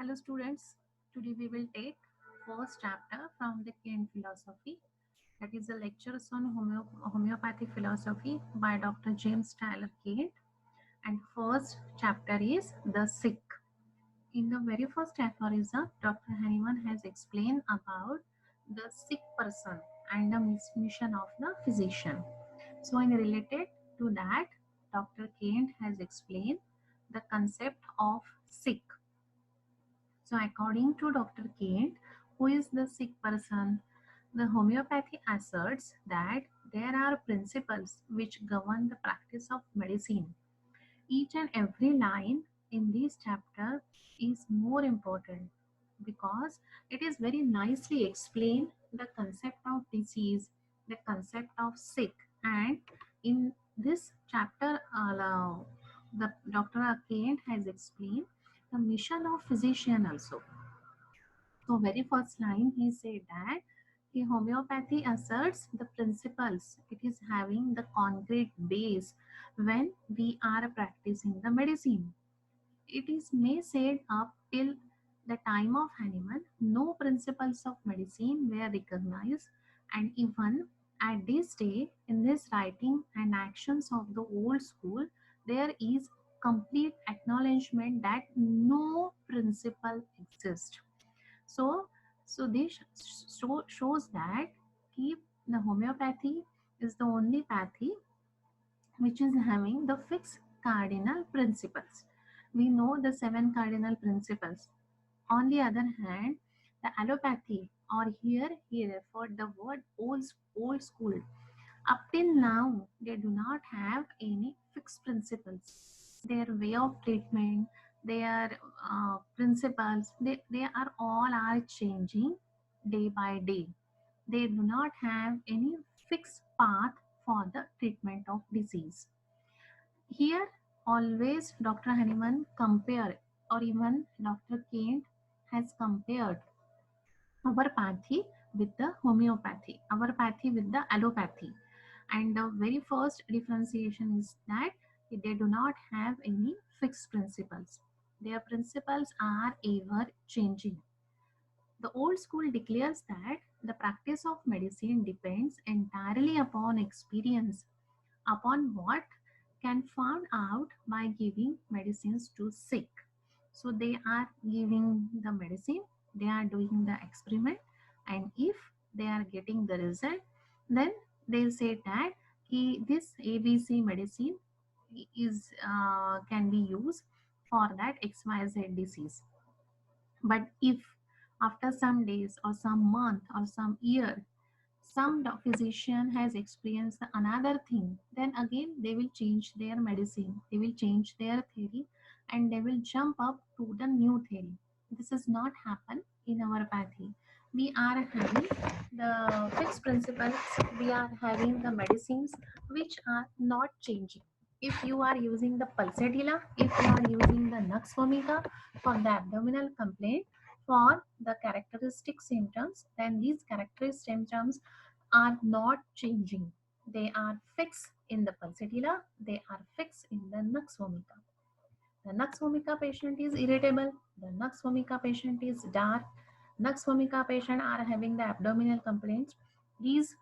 Hello students, today we will take first chapter from the Kant philosophy, that is the lectures on homeopathic philosophy by Dr. James Tyler Kant, and first chapter is the sick. In the very first aphorism, Dr. Hahnemann has explained about the sick person and the mission of the physician. So in related to that, Dr. Kant has explained the concept of sick. So according to Dr. Kent, who is the sick person, the homeopathy asserts that there are principles which govern the practice of medicine. Each and every line in this chapter is more important because it is very nicely explained the concept of disease, the concept of sick, and in this chapter, the Dr. Kent has explained the mission of physician also. So very first line he said that the homeopathy asserts the principles. It is having the concrete base when we are practicing the medicine. It is may said up till the time of Hahnemann, no principles of medicine were recognized, and even at this day, in this writing and actions of the old school, there is complete acknowledgement that no principle exists. So, so this shows that keep the homeopathy is the only pathy which is having the fixed cardinal principles. We know the seven cardinal principles. On the other hand, the allopathy, or here he referred the word old school. Up till now, they do not have any fixed principles. Their way of treatment, their principles, they are all are changing day by day. They do not have any fixed path for the treatment of disease. Here, always Dr. Hahnemann compare, or even Dr. Kent has compared our pathy with the homeopathy, our pathy with the allopathy. And the very first differentiation is that they do not have any fixed principles. Their principles are ever changing. The old school declares that the practice of medicine depends entirely upon experience, upon what can found out by giving medicines to sick. So they are giving the medicine, they are doing the experiment, and if they are getting the result, then they'll say that this ABC medicine is can be used for that XYZ disease. But if after some days or some month or some year some physician has experienced another thing, then again they will change their medicine, they will change their theory, and they will jump up to the new theory. This is not happen in our pathy. We are having the fixed principles, we are having the medicines which are not changing. If you are using the pulsatilla, if you are using the nux vomica for the abdominal complaint, for the characteristic symptoms, then these characteristic symptoms are not changing. They are fixed in the pulsatilla, they are fixed in the nux vomica. The nux vomica patient is irritable, the nux vomica patient is dark, nux vomica patient are having the abdominal complaints. These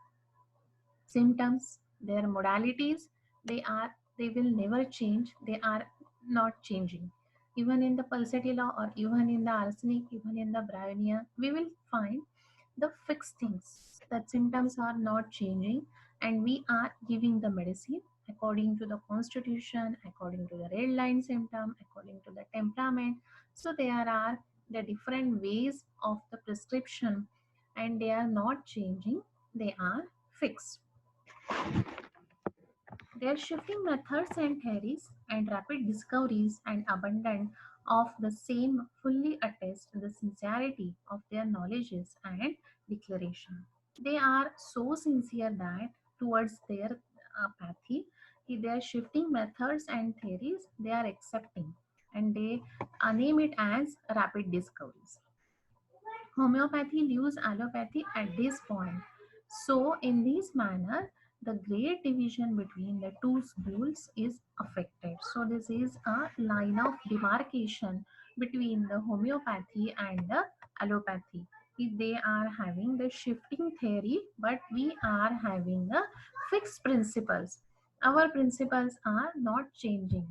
symptoms, their modalities, they will never change, they are not changing. Even in the pulsatilla or even in the arsenic, even in the bryonia, we will find the fixed things. That symptoms are not changing, and we are giving the medicine according to the constitution, according to the red line symptom, according to the temperament. So there are the different ways of the prescription, and they are not changing, they are fixed. Their shifting methods and theories and rapid discoveries and abundance of the same fully attest the sincerity of their knowledges and declaration. They are so sincere that towards their pathy, their shifting methods and theories, they are accepting, and they name it as rapid discoveries. Homeopathy leaves allopathy at this point. So, in this manner, the great division between the two schools is affected. So, this is a line of demarcation between the homeopathy and the allopathy. If they are having the shifting theory, but we are having the fixed principles. Our principles are not changing.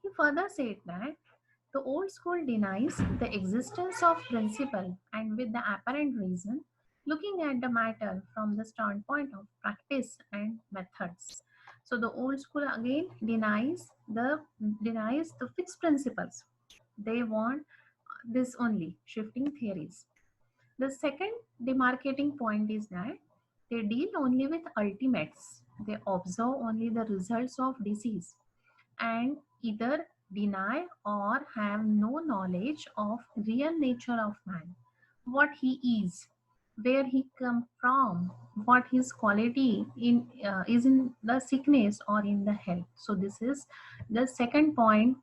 He further said that the old school denies the existence of principle and with the apparent reason, looking at the matter from the standpoint of practice and methods. So the old school again denies the fixed principles. They want this only shifting theories. The second demarcating point is that they deal only with ultimates. They observe only the results of disease and either deny or have no knowledge of real nature of man, what he is, where he come from, what his quality in is in the sickness or in the health. So this is the second point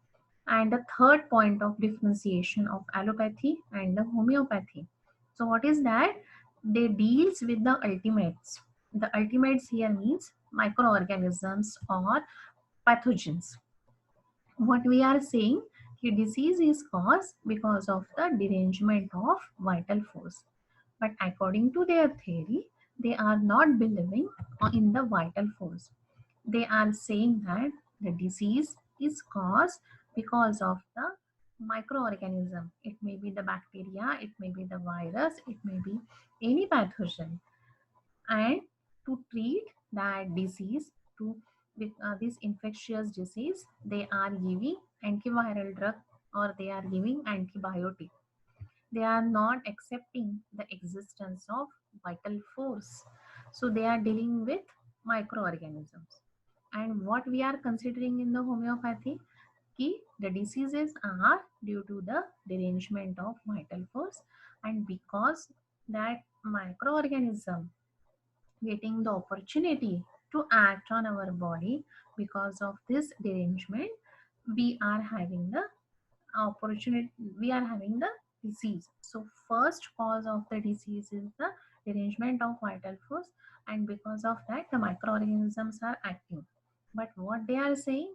and the third point of differentiation of allopathy and the homeopathy. So what is that? They deals with the ultimates. The ultimates here means microorganisms or pathogens. What we are saying, the disease is caused because of the derangement of vital force. But according to their theory, they are not believing in the vital force. They are saying that the disease is caused because of the microorganism. It may be the bacteria, it may be the virus, it may be any pathogen. And to treat that disease, to with this infectious disease, they are giving antiviral drug or they are giving antibiotic. They are not accepting the existence of vital force. So they are dealing with microorganisms. And what we are considering in the homeopathy, the diseases are due to the derangement of vital force, and because that microorganism getting the opportunity to act on our body, because of this derangement we are having the opportunity, we are having the disease. So first cause of the disease is the derangement of vital force, and because of that the microorganisms are acting. But what they are saying,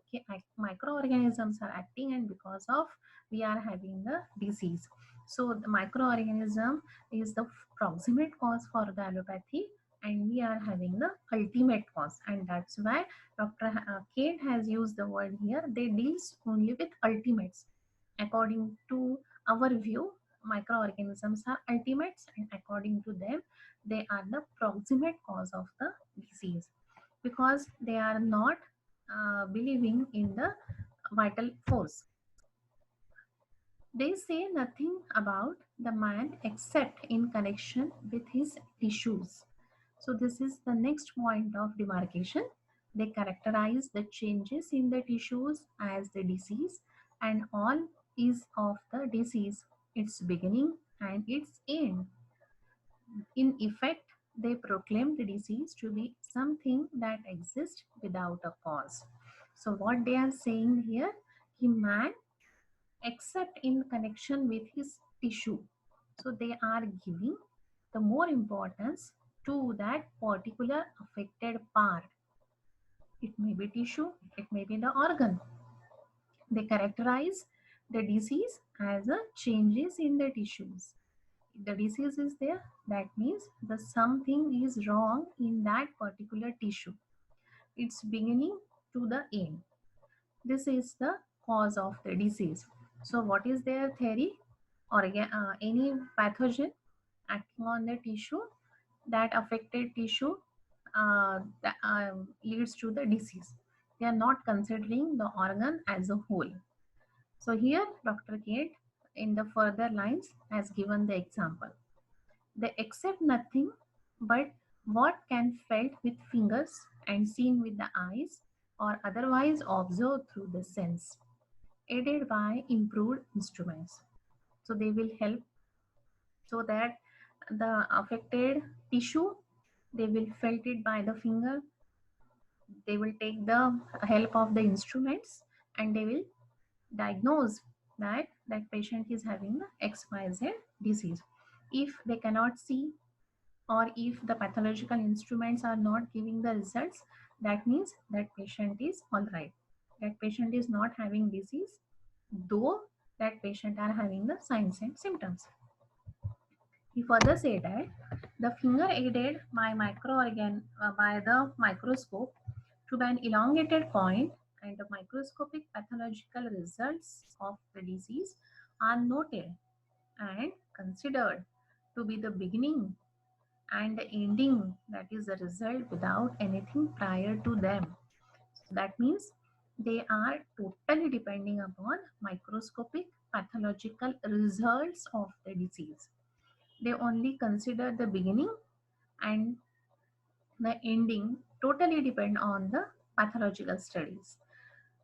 microorganisms are acting and because of we are having the disease. So the microorganism is the proximate cause for the allopathy, and we are having the ultimate cause, and that's why Dr. Kate has used the word here. They deals only with ultimates. According to our view, microorganisms are ultimates, and according to them, they are the proximate cause of the disease because they are not believing in the vital force. They say nothing about the man except in connection with his tissues. So, this is the next point of demarcation. They characterize the changes in the tissues as the disease, and all is of the disease, its beginning and its end. In effect, they proclaim the disease to be something that exists without a cause. So, what they are saying here, man except in connection with his tissue. So they are giving the more importance to that particular affected part. It may be tissue, it may be the organ. They characterize the disease as a changes in the tissues. If the disease is there, that means the something is wrong in that particular tissue. It's beginning to the end. This is the cause of the disease. So what is their theory? Or any pathogen acting on the tissue, that affected tissue that, leads to the disease. They are not considering the organ as a whole. So here Dr. Kate in the further lines has given the example. They accept nothing but what can felt with fingers and seen with the eyes or otherwise observed through the sense, aided by improved instruments. So they will help so that the affected tissue, they will felt it by the finger, they will take the help of the instruments, and they will diagnose that that patient is having the XYZ disease. If they cannot see or if the pathological instruments are not giving the results, that means that patient is all right, that patient is not having disease, though that patient are having the signs and symptoms. He further said that the finger aided by by the microscope to an elongated point and the microscopic pathological results of the disease are noted and considered to be the beginning and the ending, that is the result without anything prior to them. So that means they are totally depending upon microscopic pathological results of the disease. They only consider the beginning and the ending totally depend on the pathological studies.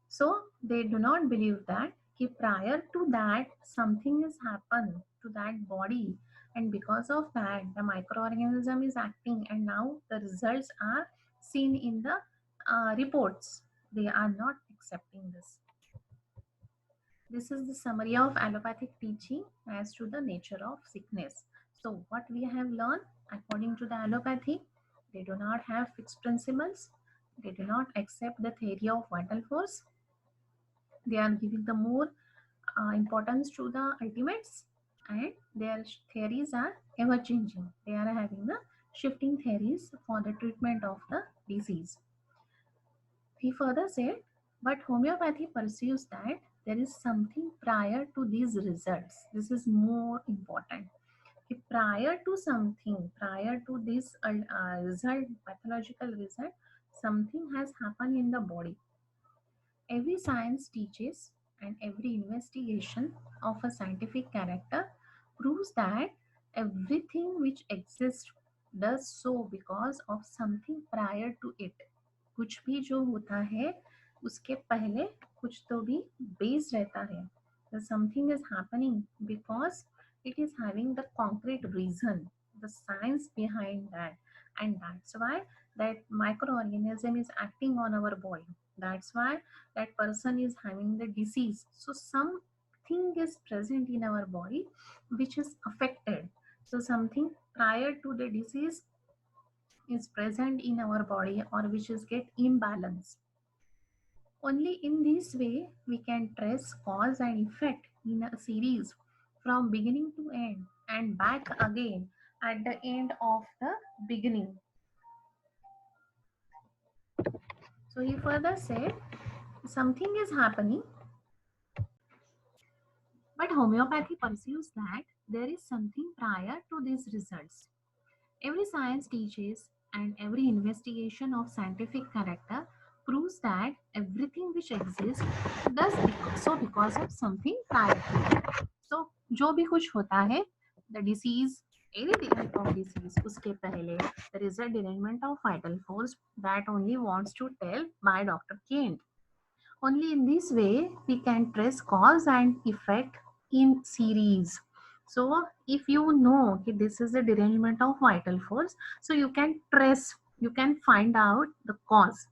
So they do not believe that prior to that something has happened to that body, and because of that the microorganism is acting and now the results are seen in the reports. They are not accepting this. This is the summary of allopathic teaching as to the nature of sickness. So what we have learned according to the allopathy, they do not have fixed principles. They do not accept the theory of vital force. They are giving the more importance to the ultimates, and their theories are ever changing. They are having the shifting theories for the treatment of the disease. He further said, but homeopathy perceives that there is something prior to these results. This is more important. Prior to something, prior to this result, pathological result, something has happened in the body. Every science teaches and every investigation of a scientific character proves that everything which exists does so because of something prior to it. कुछ भी जो होता है उसके पहले कुछ तो भी बेस रहता है. The something is happening because it is having the concrete reason, the science behind that, and that's why that microorganism is acting on our body. That's why that person is having the disease. So something is present in our body which is affected. So something prior to the disease is present in our body or which is get imbalanced. Only in this way we can trace cause and effect in a series from beginning to end and back again at the end of the beginning. So he further said something is happening, but homeopathy perceives that there is something prior to these results. Every science teaches and every investigation of scientific character proves that everything which exists does so because of something prior to it. So जो भी कुछ होता है, the disease, any type of disease, उसके पहले there is a derangement of vital force that only wants to tell by Dr. Kent. Only in this way we can trace cause and effect in series. So if you know that this is a derangement of vital force, so you can trace, you can find out the cause.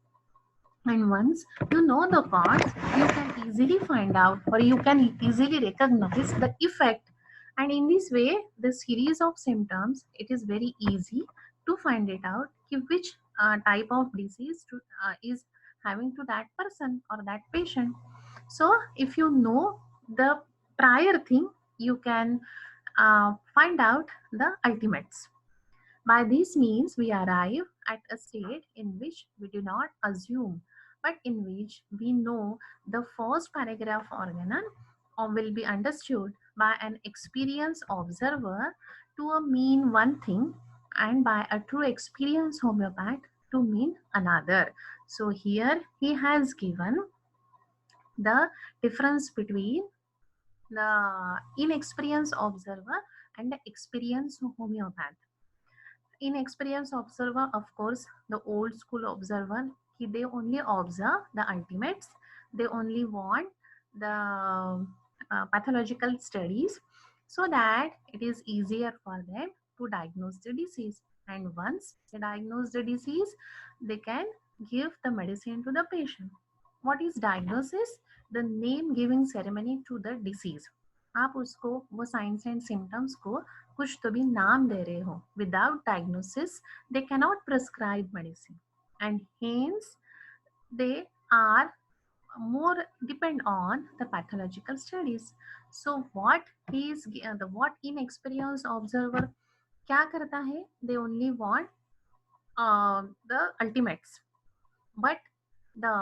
And once you know the cause, you can easily find out or you can easily recognize the effect. And in this way, the series of symptoms, it is very easy to find it out which type of disease is having to that person or that patient. So if you know the prior thing, you can find out the ultimates. By this means, we arrive at a state in which we do not assume, but in which we know the first paragraph organon will be understood by an experienced observer to mean one thing and by a true experienced homeopath to mean another. So here he has given the difference between the inexperienced observer and the experienced homeopath. Inexperienced observer, of course, the old school observer, they only observe the ultimates. They only want the pathological studies so that it is easier for them to diagnose the disease. And once they diagnose the disease, they can give the medicine to the patient. What is diagnosis? The name giving ceremony to the disease. आप उसको वो science and symptoms को कुछ तो भी नाम दे रहे हो. Without diagnosis, they cannot prescribe medicine, and hence they are more depend on the pathological studies. So what is the what inexperienced observer क्या करता है? They only want the ultimates, but the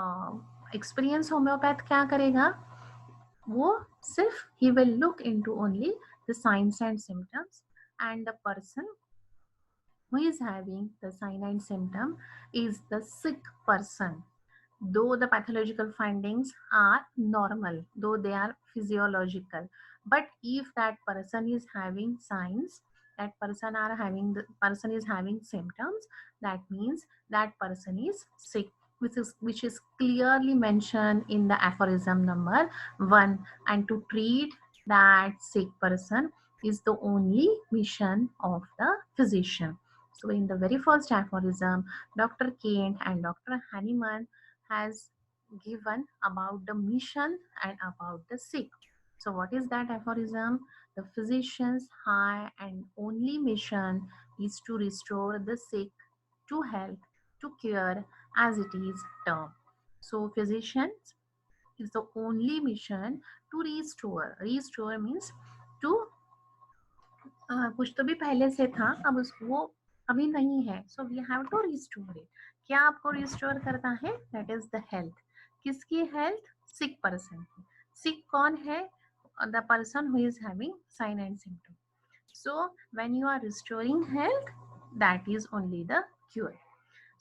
experienced homeopath क्या करेगा? वो सिर्फ he will look into only the signs and symptoms, and the person who is having the sign and symptom is the sick person, though the pathological findings are normal, though they are physiological. But if that person is having signs, that person is having symptoms, that means that person is sick, which is clearly mentioned in the aphorism number 1. And to treat that sick person is the only mission of the physician. So in the very first aphorism, Dr. Kent and Dr. Hahnemann has given about the mission and about the sick. So what is that aphorism? The physician's high and only mission is to restore the sick to health, to cure, as it is termed. So physicians is the only mission to restore. Restore means to कुछ तो भी पहले से था, अब वो अभी नहीं है, so we have to restore it. क्या आपको रिस्टोर करना है? That is the health. किसकी हेल्थ? सिक पर्सन की. सिक कौन है? The person who is having sign and symptom. So when you are restoring health, that is only the cure.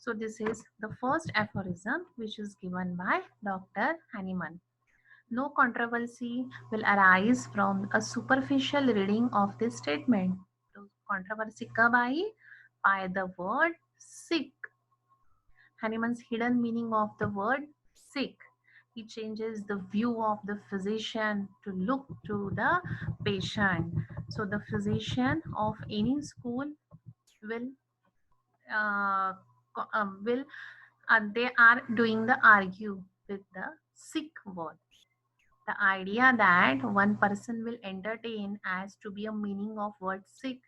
So this is the first aphorism which is given by Dr. Hahnemann. No controversy will arise from a superficial reading of this statement. तो controversy कब आई? By the word sick. Hahnemann's hidden meaning of the word sick. He changes the view of the physician to look to the patient. So the physician of any school will they are doing the argue with the sick word. The idea that one person will entertain as to be a meaning of word sick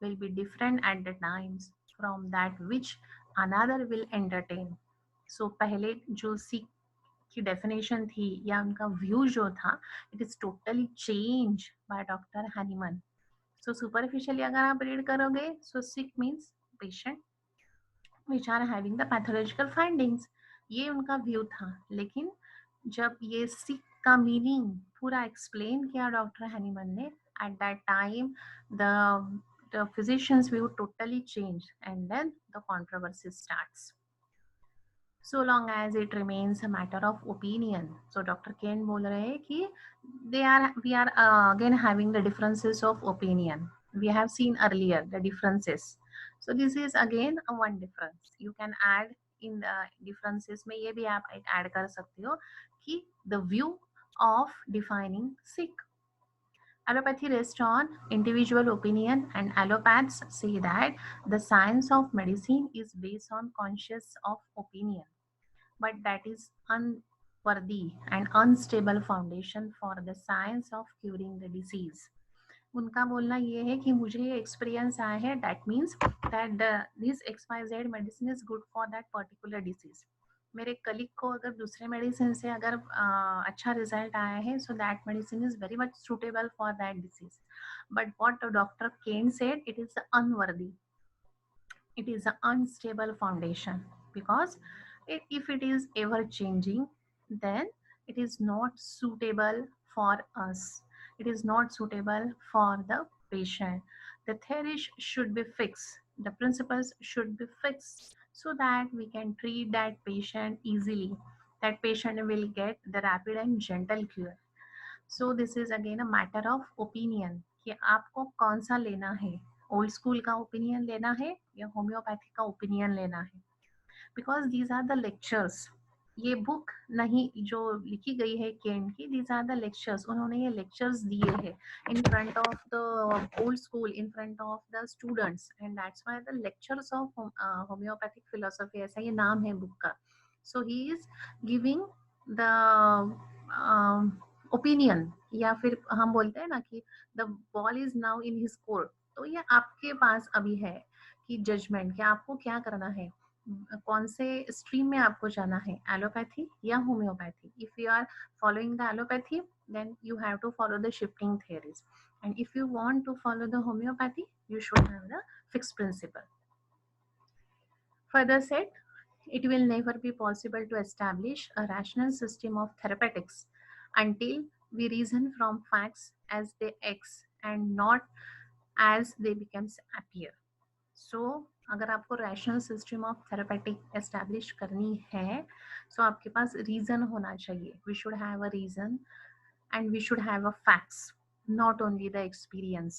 will be different at the times from that which another will entertain. So पहले जो sick की definition थी या उनका view जो था, it is totally changed by Dr. Hahnemann. So superficially अगर आप read करोगे, so sick means patient which are having the pathological findings. ये उनका व्यू था. लेकिन जब ये सिक का मीनिंग पूरा एक्सप्लेन किया डॉक्टर हैनीमन ने, at that time the physician's view totally changed, and then the controversy starts, so long as it remains a matter of opinion. So Dr. Ken बोल रहे हैं कि we are again having the differences of opinion. We have seen earlier the differences. So this is again a one difference. You can add in the differences में ये भी आप add कर सकते हो कि the view of defining sick. Allopathy rests on individual opinion, and allopaths say that the science of medicine is based on conscious of opinion, but that is unworthy and unstable foundation for the science of curing the disease. उनका बोलना ये है कि मुझे ये experience आया है, that means that this XYZ medicine is good for that particular disease. मेरे कलीग को अगर दूसरे मेडिसिन से अगर अच्छा रिजल्ट आया है, so that medicine is very much suitable for that disease. But what doctor can said, it is unworthy, it is an unstable foundation, because if it is ever changing, then it is not suitable for us, it is not suitable for the patient. The theories should be fixed, the principles should be fixed, so that we can treat that patient easily, that patient will get the rapid and gentle cure. So this is again a matter of opinion कि आपको कौन सा लेना है, old school का opinion लेना है या होम्योपैथी का ओपिनियन लेना है. Because these are the lectures. ये बुक नहीं जो लिखी गई है केन की, दीज आर द लेक्चर्स. उन्होंने ये लेक्चर्स दिए हैं in front of the old school, in front of the students, and that's why the lectures of homeopathic philosophy, ऐसा ये नाम है बुक का. So he is giving the opinion, या फिर हम बोलते हैं ना कि the ball is now in his court. तो ये आपके पास अभी है कि जजमेंट, कि आपको क्या करना है. कौन से स्ट्रीम में आपको जाना है, एलोपैथी या homeopathy. If you are following the allopathy, then you have to follow the shifting theories, and if you want to follow the homeopathy, you should have the fixed principle. Further said, it will never be possible to establish a rational system of therapeutics until we reason from facts as they X and not as they becomes appear. So, अगर आपको rational system of therapeutic establish करनी है, so आपके पास reason होना चाहिए. We should have a reason and we should have a facts, not only the experience.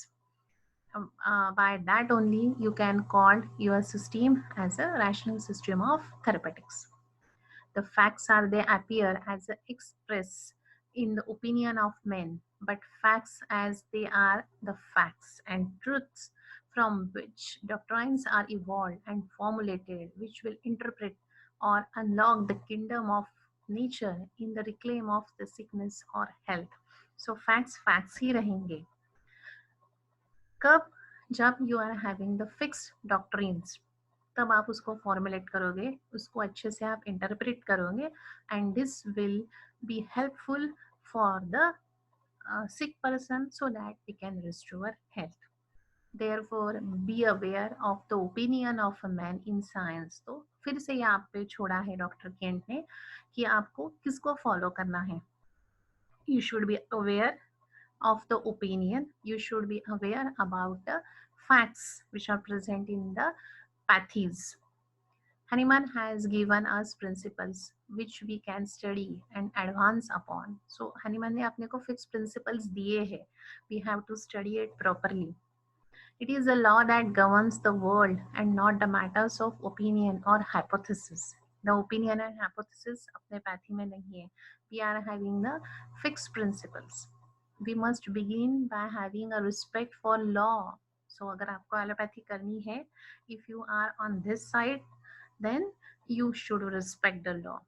By that only you can call your system as a rational system of therapeutics. The facts are they appear as express in the opinion of men, but facts as they are the facts and truths from which doctrines are evolved and formulated, which will interpret or unlock the kingdom of nature in the reclaim of the sickness or health. So facts facts ही रहेंगे. कब? जब you are having the fixed doctrines, तब आप उसको formulate करोगे, उसको अच्छे से आप इंटरप्रेट करोगे, and this will be helpful for the sick person so that we can restore health. Therefore, be aware of the opinion of a man in science. तो फिर से ये आप पे छोड़ा है डॉक्टर केंट ने कि आपको किसको फॉलो करना है. You should be aware of the opinion. You should be aware about the facts which are present in the pathies. Hanuman has given us principles which we can study and advance upon. So Hanuman ने अपने को fixed principles दिए हैं. We have to study it properly. It is a law that governs the world and not the matters of opinion or hypothesis. The opinion and hypothesis अपने pathy में नहीं है. We are having the fixed principles. We must begin by having a respect for law. So अगर आपको allopathy करनी है, if you are on this side, then you should respect the law.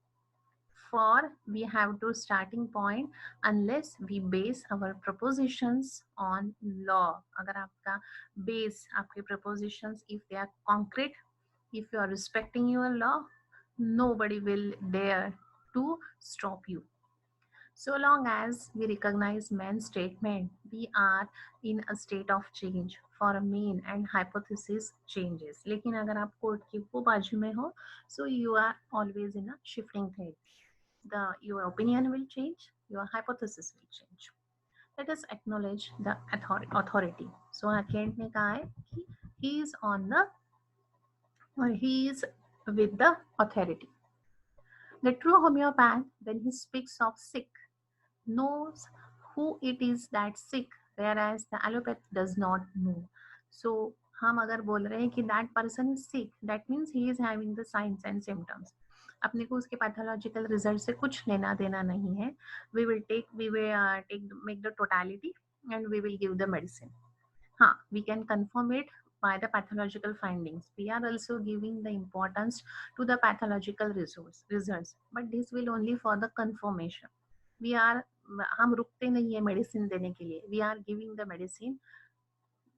For we have to starting point unless we base our propositions on law. अगर आपका base आपके propositions if they are concrete, if you are respecting your law, nobody will dare to stop you. So long as we recognize man's statement, we are in a state of change for a mean and hypothesis changes. लेकिन अगर आप court की वो बाजू में हो, so you are always in a shifting phase. Your opinion will change, your hypothesis will change. Let us acknowledge the authority. So Kent ने कहा है कि he is on the, or he is with the authority. The true homeopath, when he speaks of sick, knows who it is that sick, whereas the allopath does not know. So हम अगर बोल रहे हैं कि that person is sick, that means he is having the signs and symptoms. अपने को उसके pathological result से कुछ लेना देना नहीं है. We will make the totality and we will give the medicine. हाँ, we can confirm it by the pathological findings. We are also giving the importance to the pathological results, but this will only for the confirmation. हम रुकते नहीं है medicine देने के लिए. We are giving the medicine.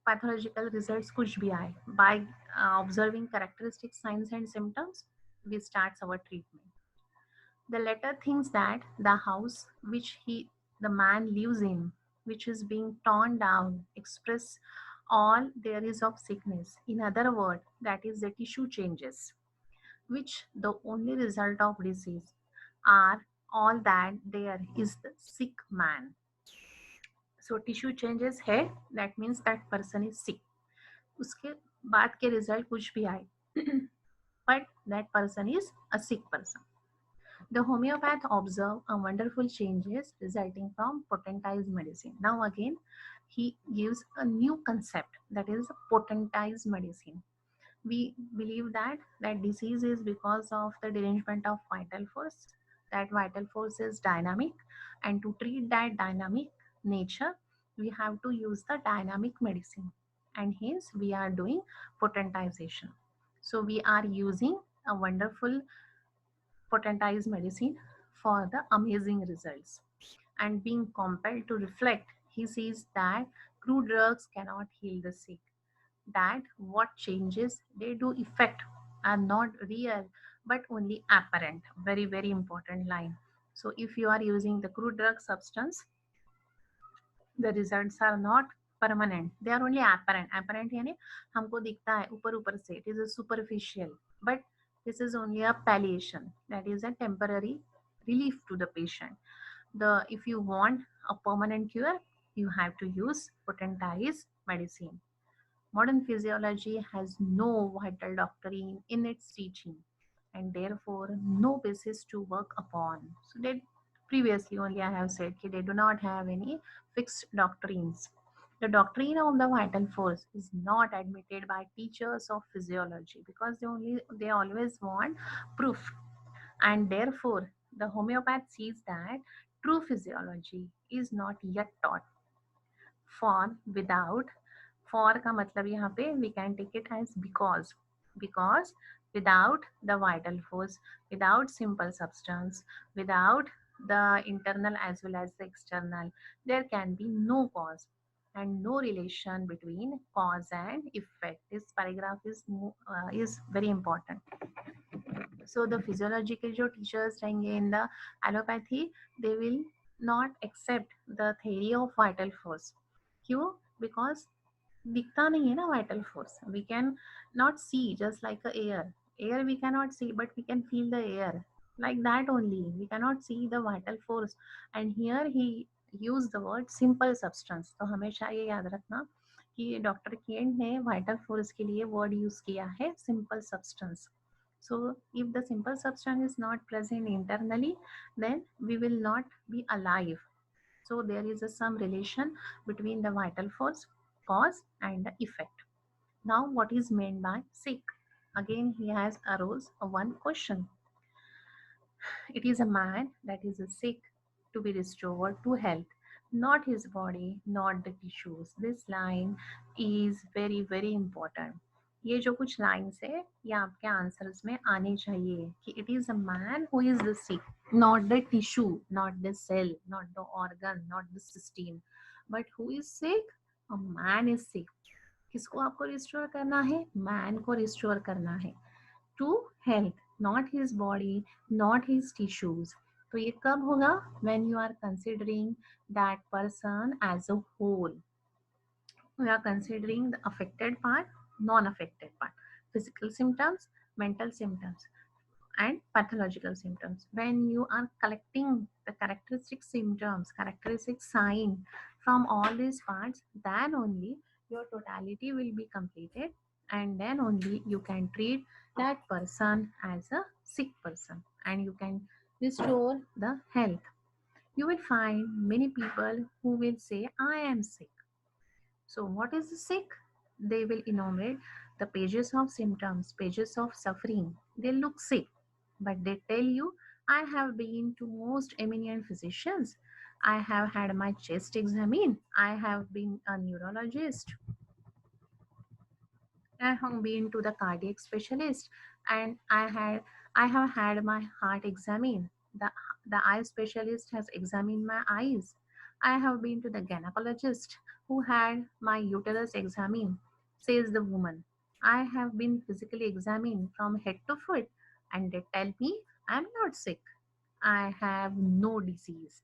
Pathological results कुछ भी आए, by observing characteristic signs and symptoms, we start our treatment. The letter thinks that the house which the man lives in, which is being torn down, express all there is of sickness. In other words, that is the tissue changes, which the only result of disease are all that there is the sick man. So tissue changes है, that means that person is sick. उसके बाद के result कुछ भी आए, but that person is a sick person. The homeopath observe a wonderful changes resulting from potentized medicine. Now again, he gives a new concept, that is potentized medicine. We believe that disease is because of the derangement of vital force. That vital force is dynamic, and to treat that dynamic nature, we have to use the dynamic medicine, and hence we are doing potentization. So we are using a wonderful potentized medicine for the amazing results. And being compelled to reflect, he sees that crude drugs cannot heal the sick, that what changes they do effect are not real but only apparent. Very, very important line. So if you are using the crude drug substance, the results are not permanent, they are only apparent. Apparent यानी हमको दिखता है ऊपर ऊपर से, it is a superficial, but this is only a palliation, that is a temporary relief to the patient. The if you want a permanent cure, you have to use potentized medicine. Modern physiology has no vital doctrine in its teaching and therefore no basis to work upon. So they previously only I have said that they do not have any fixed doctrines. The doctrine of the vital force is not admitted by teachers of physiology because they always want proof, and therefore the homeopath sees that true physiology is not yet taught. For without, for का मतलब यहाँ पे we can take it as because without the vital force, without simple substance, without the internal as well as the external, there can be no cause and no relation between cause and effect. This paragraph is very important. So the physiological जो teachers रहेंगे in the allopathy, they will not accept the theory of vital force. क्यों? Because दिखता नहीं है ना vital force. We can not see, just like a air we cannot see but we can feel the air, like that only. We cannot see the vital force, and here he used the word simple substance. तो हमेशा ये याद रखना कि doctor Kent ने vital force के लिए word use किया है simple substance. So if the simple substance is not present internally, then we will not be alive. So there is some relation between the vital force, cause and the effect. Now what is meant by sick? Again he has arose one question. It is a man that is sick to be restored to health, not his body, not the tissues. This line is very very important. ये जो कुछ lines है ये आपके answers में आने चाहिए कि it is a man who is the sick, not the tissue, not the cell, not the organ, not the system, but who is sick? A man is sick. किसको आपको रिस्टोर करना है? मैन को restore करना है to health, not his body, not his tissues. तो ये कब होगा? When you are considering that person as a whole. We are considering the affected part, non-affected part, physical symptoms, mental symptoms, and pathological symptoms. When you are collecting the characteristic symptoms, characteristic sign from all these parts, then only your totality will be completed, and then only you can treat that person as a sick person and you can restore the health. You will find many people who will say, I am sick. So what is the sick? They will enumerate the pages of symptoms, pages of suffering. They look sick, but they tell you, I have been to most eminent physicians. I have had my chest examined. I have been a neurologist. I have been to the cardiac specialist, and I have had my heart examined. The eye specialist has examined my eyes. I have been to the gynecologist who had my uterus examined, says the woman. I have been physically examined from head to foot, and they tell me I'm not sick. I have no disease.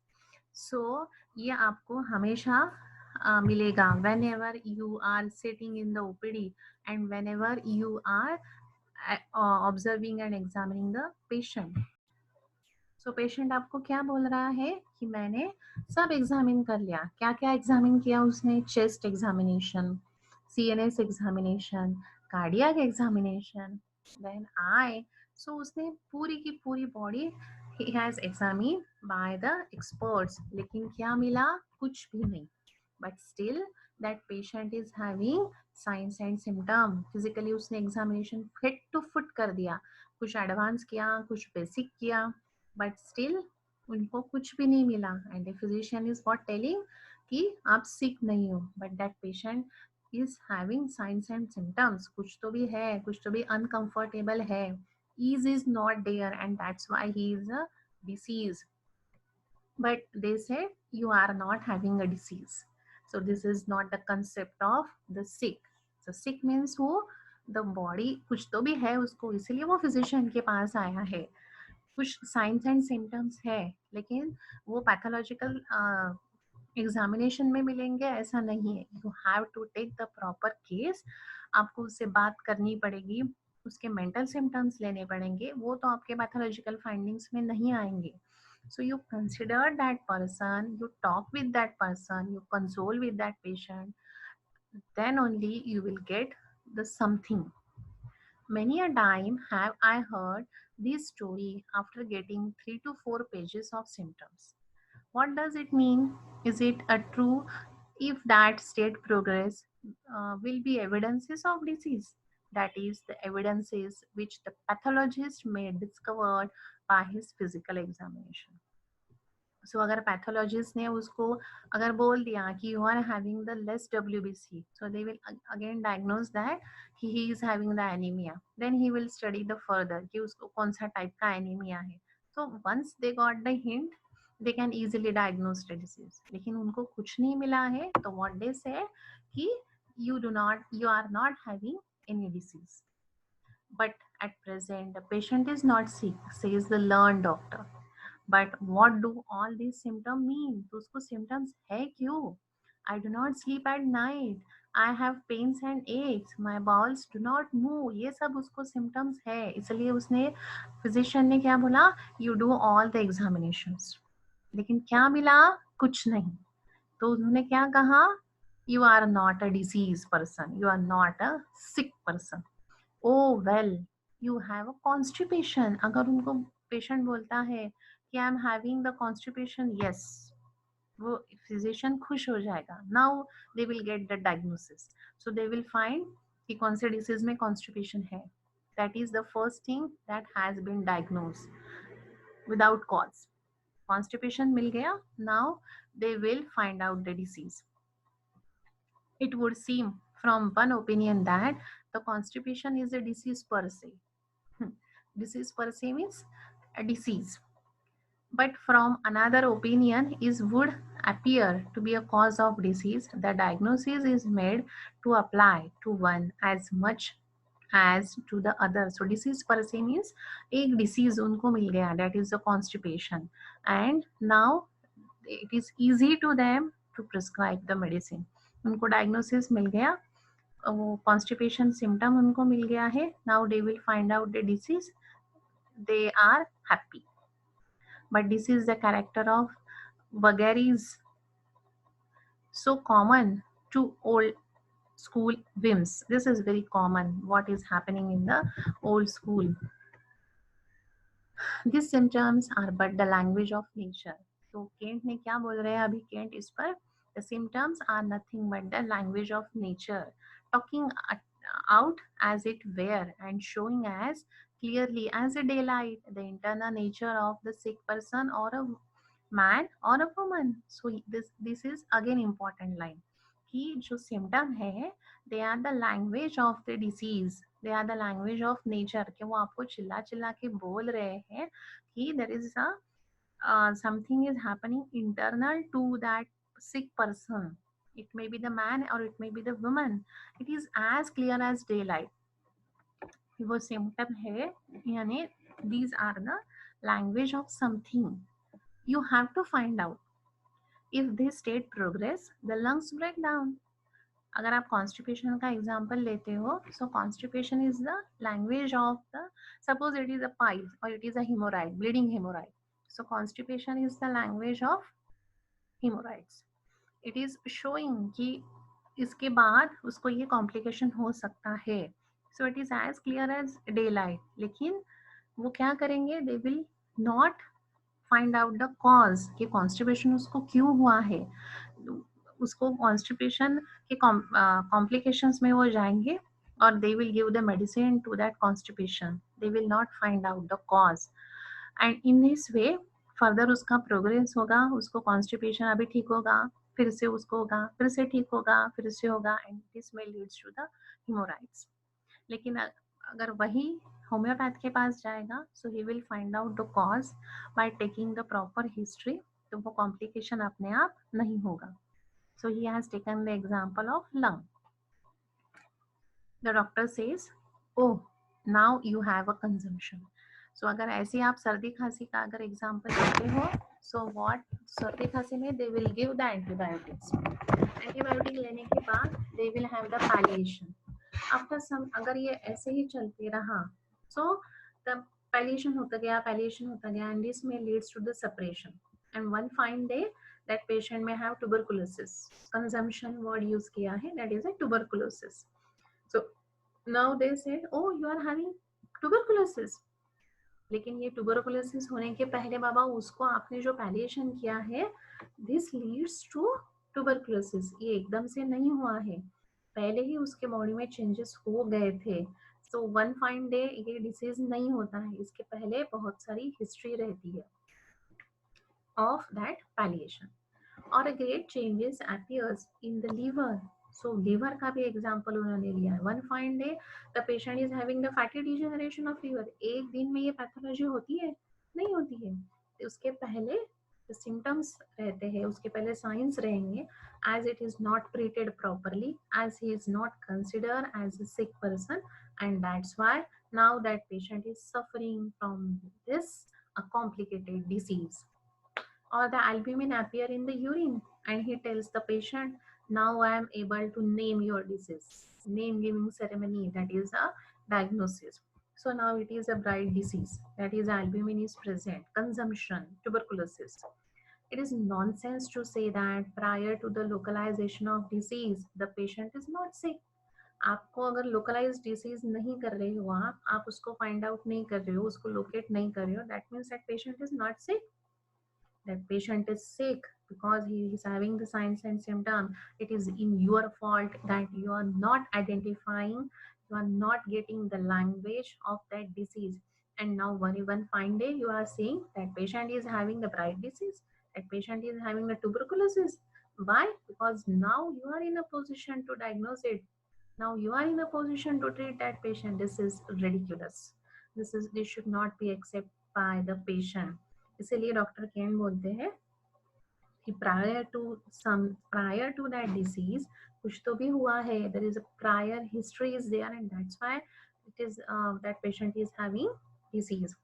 So ये आपको हमेशा मिलेगा whenever you are sitting in the OPD and whenever you are observing and examining the patient. So patient आपको क्या बोल रहा है कि मैंने सब एग्जामिन कर लिया. क्या क्या एग्जामिन किया उसने? Chest examination, CNS examination, cardiac examination, then eye. So उसने पूरी की पूरी body he has examined by the experts, लेकिन क्या मिला? कुछ भी नहीं. But still that patient is having signs and symptom. Physically उसने examination head to foot कर दिया, कुछ एडवांस किया, कुछ बेसिक किया, but still उनको कुछ भी नहीं मिला. And the physician is what telling कि आप sick नहीं हो, but that patient is having signs and symptoms. कुछ तो भी है, कुछ तो भी uncomfortable है. Ease is not there, and that's why he is a disease. But they said you are not having a disease. So this is not the concept of the sick. So sick means who? The body कुछ तो भी है उसको, इसीलिए वो physician के पास आया है। कुछ साइंस एंड सिम्टम्स है, लेकिन वो पैथोलॉजिकल एग्जामिनेशन में मिलेंगे ऐसा नहीं है। You have to take the proper case, आपको उससे बात करनी पड़ेगी, उसके मेंटल सिम्टम्स लेने पड़ेंगे, वो तो आपके पैथोलॉजिकल फाइंडिंग्स में नहीं आएंगे। So you consider that person, you talk with that person, you console with that patient, then only you will get the something. Many a time have I heard this story after getting 3 to 4 pages of symptoms. What does it mean? Is it a true if that state progress will be evidences of disease? That is, the evidences which the pathologist may discover by his physical examination. सो अगर pathologist ने उसको अगर बोल दिया कि you are having the less WBC, so they will again diagnose that he is having the anaemia, then he will study the further कि उसको कौन सा टाइप का एनीमिया है। So once they got the hint they can easily diagnose the disease. लेकिन उनको कुछ नहीं मिला है तो व्हाट दे से कि you are not having any disease. But at present the patient is not sick, says the learned doctor. But what do all these symptoms mean? तो उसको symptoms है क्यों? I do not sleep at night. I have pains and aches. My bowels do not move. ये सब उसको symptoms है, इसलिए उसने physician ने क्या बोला? You do all the examinations. लेकिन क्या मिला? कुछ नहीं। तो उन्होंने क्या कहा? You are not a diseased person. You are not a sick person. Oh well, you have a constipation. अगर उनको पेशेंट बोलता है कि I am having the constipation, yes, वो फिजिशियन खुश हो जाएगा। Now they will get the diagnosis, so they will find कि कौन से डिसीज में कॉन्स्टिपेशन है। That is the first thing that has been diagnose without cause. Constipation मिल गया, now they will find out the disease. It would seem from one opinion that the constipation is a disease per se. Disease per se means a disease. But from another opinion is would appear to be a cause of disease. The diagnosis is made to apply to one as much as to the other. So disease per se means एक disease उनको मिल गया, that is the constipation, and now it is easy to them to prescribe the medicine. उनको diagnosis मिल गया, वो constipation symptom उनको मिल गया है, now they will find out the disease, they are happy. But this is the character of vagaries, so common to old school whims. This is very common what is happening in the old school. These symptoms are but the language of nature. तो Kent ने क्या बोल रहे हैं अभी Kent इस पर? The symptoms are nothing but the language of nature, talking out as it were and showing as clearly as a daylight the internal nature of the sick person or a man or a woman. So this is again important line कि जो symptom है they are the language of the disease, they are the language of nature, कि वो आपको चिल्ला चिल्ला के बोल रहे हैं कि there is a something is happening internal to that sick person. It may be the man or it may be the woman. It is as clear as daylight. वो symptom है, यानी these are the language of something. You have to find out. If this state progress, the lungs break down. अगर आप constipation का example लेते हो, so constipation is the language of the, suppose it is a pile और it is a haemorrhoid, bleeding haemorrhoid, so constipation is the language of haemorrhoids. It is showing कि इसके बाद उसको ये कॉम्प्लिकेशन हो सकता है, so it is as clear as day light. लेकिन वो क्या करेंगे, they will not find out the cause कि कॉन्स्टिपेशन उसको क्यों हुआ है। उसको कॉन्स्टिपेशन के कॉम्प्लिकेशंस में वो जाएंगे और they will give the medicine to that constipation, they will not find out the cause, and in this way further उसका प्रोग्रेस होगा, उसको कॉन्स्टिपेशन अभी ठीक होगा, फिर से उसको होगा, फिर से ठीक होगा, फिर से होगा, and this may leads to the haemorrhoids. लेकिन अगर वही होम्योपैथ के पास जाएगा, so he will find out the cause by taking the proper history, तो वो कॉम्प्लिकेशन अपने आप नहीं होगा। So he has taken the example of lung. The doctor says oh, now you have a consumption. So अगर ऐसे आप सर्दी खांसी का अगर एग्जांपल लेते हो, so what सर्दी खांसी में they will give the antibiotics. Antibiotic लेने के बाद they will have the palliation. After some अगर ये ऐसे ही चलते रहा, so the palliation होता गया and this may leads to the separation. And one fine day that patient may have tuberculosis. Consumption word use किया है, that is a tuberculosis. So now they said, oh, you are having tuberculosis. लेकिन ये tuberculosis होने के पहले बाबा उसको आपने जो palliation किया है, this leads to tuberculosis. ये एकदम से नहीं हुआ है, पहले ही उसके बॉडी में चेंजेस हो गए थे. सो वन फाइन डे ये डिसीज नहीं होता है, इसके पहले बहुत सारी हिस्ट्री रहती है of that palliation. Or a great changes appears in the liver. So liver का भी एग्जाम्पल उन्होंने लिया है. One fine day the patient is having the fatty degeneration of liver. एक दिन में ये पैथोलॉजी होती है? नहीं होती है. उसके पहले सिम्टम्स रहते हैं, उसके पहले साइंस रहेंगे. as it is not treated properly, as he is not considered as a sick person, and that's why now that patient is suffering from this a complicated disease. Or the albumin appear in the urine and he tells the patient, now I am able to name your disease. Name giving ceremony, that is a diagnosis. So now it is a bright disease, that is albumin is present. Consumption, tuberculosis. It is nonsense to say that prior to the localization of disease the patient is not sick. आपको अगर localise disease नहीं कर रहे हो, आप उसको find out नहीं कर रहे हो, उसको लोकेट नहीं कर रहे हो, that means that patient is not sick. That patient is sick because he is having the signs and symptoms. It is in your fault that you are not identifying, you are not getting the language of that disease. And now one fine day you are saying that patient is having the bright disease, that patient is having the tuberculosis. Why? Because now you are in a position to diagnose it. Now you are in a position to treat that patient. This is ridiculous. This should not be accepted by the patient. इसीलिए doctor केन बोलते हैं कि prior to that disease कुछ तो भी हुआ है, there is a prior history is there and that's why it is that patient is having disease.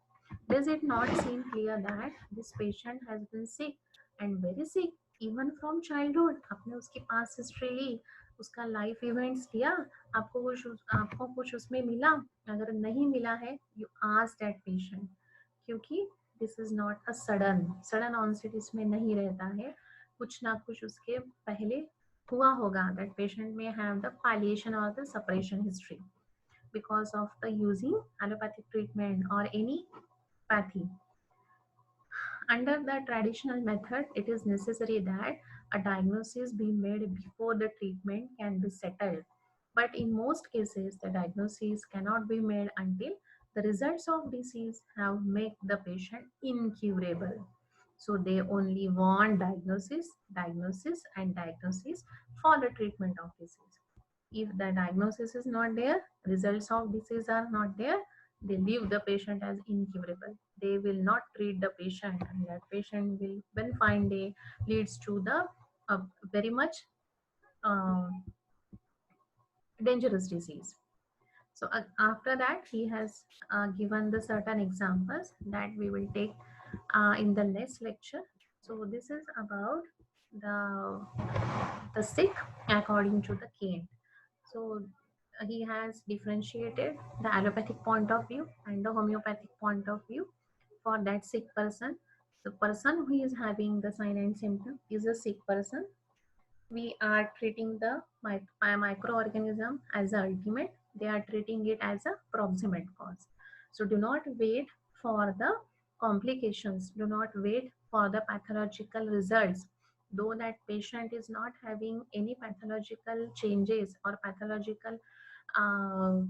Does it not seem clear that this patient has been sick and very sick even from childhood? आपने उसकी past history ली, उसका life events लिया, आपको कुछ उसमें मिला? अगर नहीं मिला है, you ask that patient, क्योंकि this is not a sudden onset इसमें नहीं रहता है, कुछ ना कुछ उसके पहले हुआ होगा. दैट पेशेंट में have the palliation or the separation history because of the using allopathic treatment or any pathy. Under the traditional method, it is necessary that a diagnosis be made before the treatment can be settled. But in most cases, the diagnosis cannot be made until the results of disease have made the patient incurable. So they only want diagnosis and diagnosis for the treatment of disease. If the diagnosis is not there, results of disease are not there, they leave the patient as incurable. They will not treat the patient and that patient will when fine day leads to the very much uh, dangerous disease. So after that he has given the certain examples that we will take in the next lecture. So this is about the sick according to the Kane. So he has differentiated the allopathic point of view and the homeopathic point of view for that sick person. The person who is having the sign and symptom is a sick person. We are treating the microorganism as the ultimate. They are treating it as a proximate cause. So do not wait for the complications. Do not wait for the pathological results. Though that patient is not having any pathological changes or pathological uh,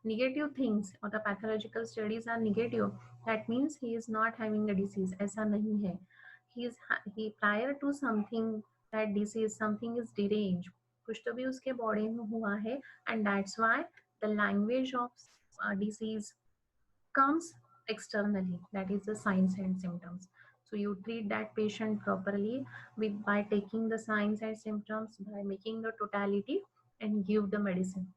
negative things or the pathological studies are negative, that means he is not having a disease. ऐसा नहीं है. He prior to something that disease, something is deranged. कुछ तो भी उसके body में हुआ है and that's why the language of disease comes externally. That is the signs and symptoms. So you treat that patient properly by taking the signs and symptoms, by making the totality and give the medicine.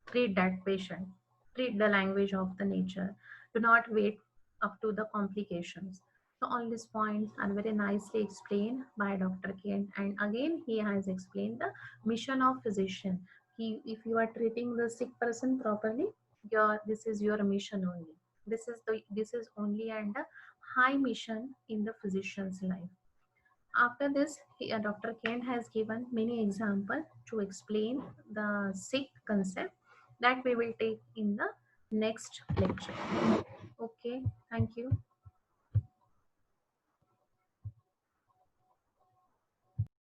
treat that patient, treat the language of the nature. Do not wait up to the complications. So all these points are very nicely explained by Dr. Kent, and again he has explained the mission of physician. If you are treating the sick person properly, this is your mission only. This is only and a high mission in the physician's life. After this, Dr. Kent has given many examples to explain the sick concept that we will take in the next lecture. Okay, thank you.